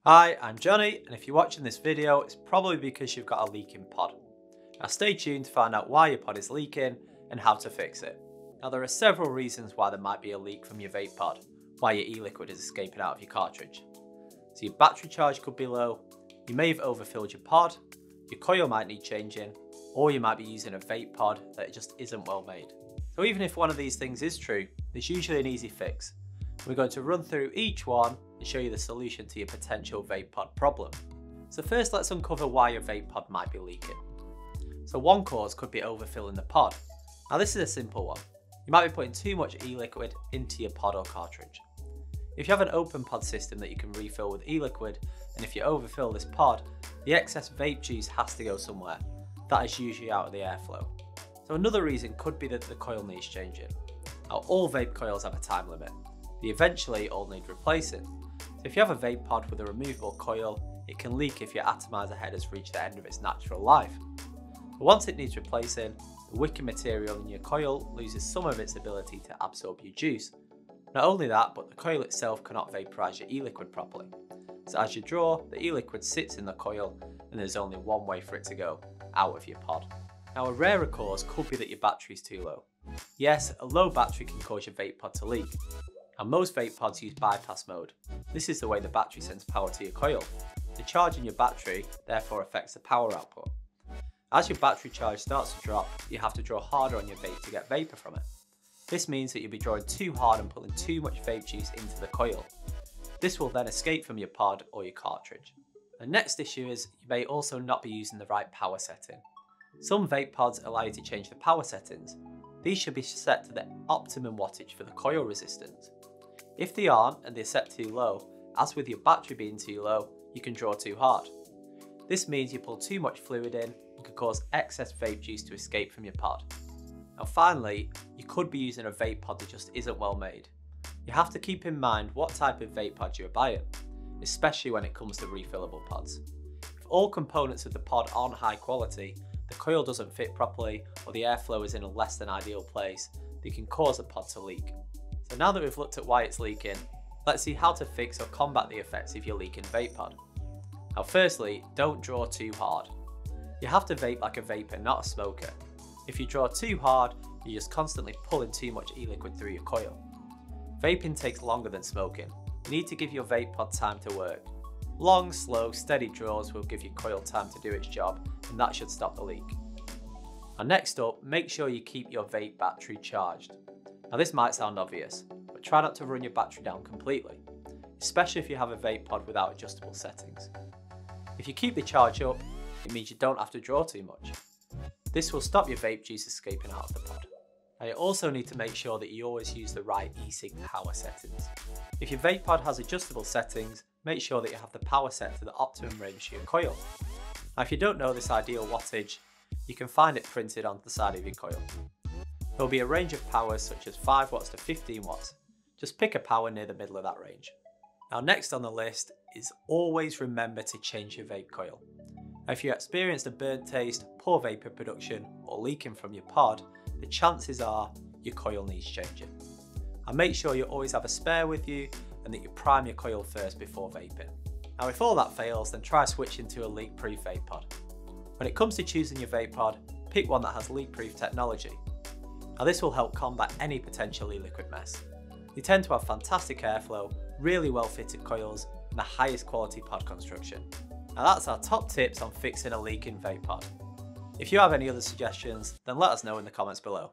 Hi, I'm Jonny, and if you're watching this video, it's probably because you've got a leaking pod. Now stay tuned to find out why your pod is leaking and how to fix it. Now there are several reasons why there might be a leak from your vape pod, why your e-liquid is escaping out of your cartridge. So your battery charge could be low, you may have overfilled your pod, your coil might need changing, or you might be using a vape pod that just isn't well made. So even if one of these things is true, there's usually an easy fix. We're going to run through each one and show you the solution to your potential vape pod problem. So first, let's uncover why your vape pod might be leaking. So one cause could be overfilling the pod. Now this is a simple one. You might be putting too much e-liquid into your pod or cartridge. If you have an open pod system that you can refill with e-liquid, and if you overfill this pod, the excess vape juice has to go somewhere. That is usually out of the airflow. So another reason could be that the coil needs changing. Now all vape coils have a time limit. They eventually all need replacing. So if you have a vape pod with a removable coil, it can leak if your atomizer head has reached the end of its natural life. But once it needs replacing, the wicking material in your coil loses some of its ability to absorb your juice. Not only that, but the coil itself cannot vaporize your e-liquid properly. So as you draw, the e-liquid sits in the coil and there's only one way for it to go, out of your pod. Now a rarer cause could be that your battery is too low. Yes, a low battery can cause your vape pod to leak. And most vape pods use bypass mode. This is the way the battery sends power to your coil. The charge in your battery therefore affects the power output. As your battery charge starts to drop, you have to draw harder on your vape to get vapor from it. This means that you'll be drawing too hard and pulling too much vape juice into the coil. This will then escape from your pod or your cartridge. The next issue is you may also not be using the right power setting. Some vape pods allow you to change the power settings. These should be set to the optimum wattage for the coil resistance. If they aren't and they're set too low, as with your battery being too low, you can draw too hard. This means you pull too much fluid in and can cause excess vape juice to escape from your pod. Now finally, you could be using a vape pod that just isn't well made. You have to keep in mind what type of vape pod you're buying, especially when it comes to refillable pods. If all components of the pod aren't high quality, the coil doesn't fit properly, or the airflow is in a less than ideal place, they can cause the pod to leak. So now that we've looked at why it's leaking, let's see how to fix or combat the effects of your leaking vape pod. Now firstly, don't draw too hard. You have to vape like a vapor, not a smoker. If you draw too hard, you're just constantly pulling too much e-liquid through your coil. Vaping takes longer than smoking. You need to give your vape pod time to work. Long, slow, steady draws will give your coil time to do its job, and that should stop the leak. Now next up, make sure you keep your vape battery charged. Now this might sound obvious, but try not to run your battery down completely, especially if you have a vape pod without adjustable settings. If you keep the charge up, it means you don't have to draw too much. This will stop your vape juice escaping out of the pod. Now you also need to make sure that you always use the right e-cig power settings. If your vape pod has adjustable settings, make sure that you have the power set to the optimum range for your coil. Now if you don't know this ideal wattage, you can find it printed on the side of your coil. There will be a range of powers such as 5 watts to 15 watts. Just pick a power near the middle of that range. Now next on the list is always remember to change your vape coil. Now if you experienced a burnt taste, poor vapor production or leaking from your pod, the chances are your coil needs changing. And make sure you always have a spare with you and that you prime your coil first before vaping. Now if all that fails, then try switching to a leak-proof vape pod. When it comes to choosing your vape pod, pick one that has leak-proof technology. Now this will help combat any potential e-liquid mess. They tend to have fantastic airflow, really well fitted coils, and the highest quality pod construction. Now that's our top tips on fixing a leaking vape pod. If you have any other suggestions, then let us know in the comments below.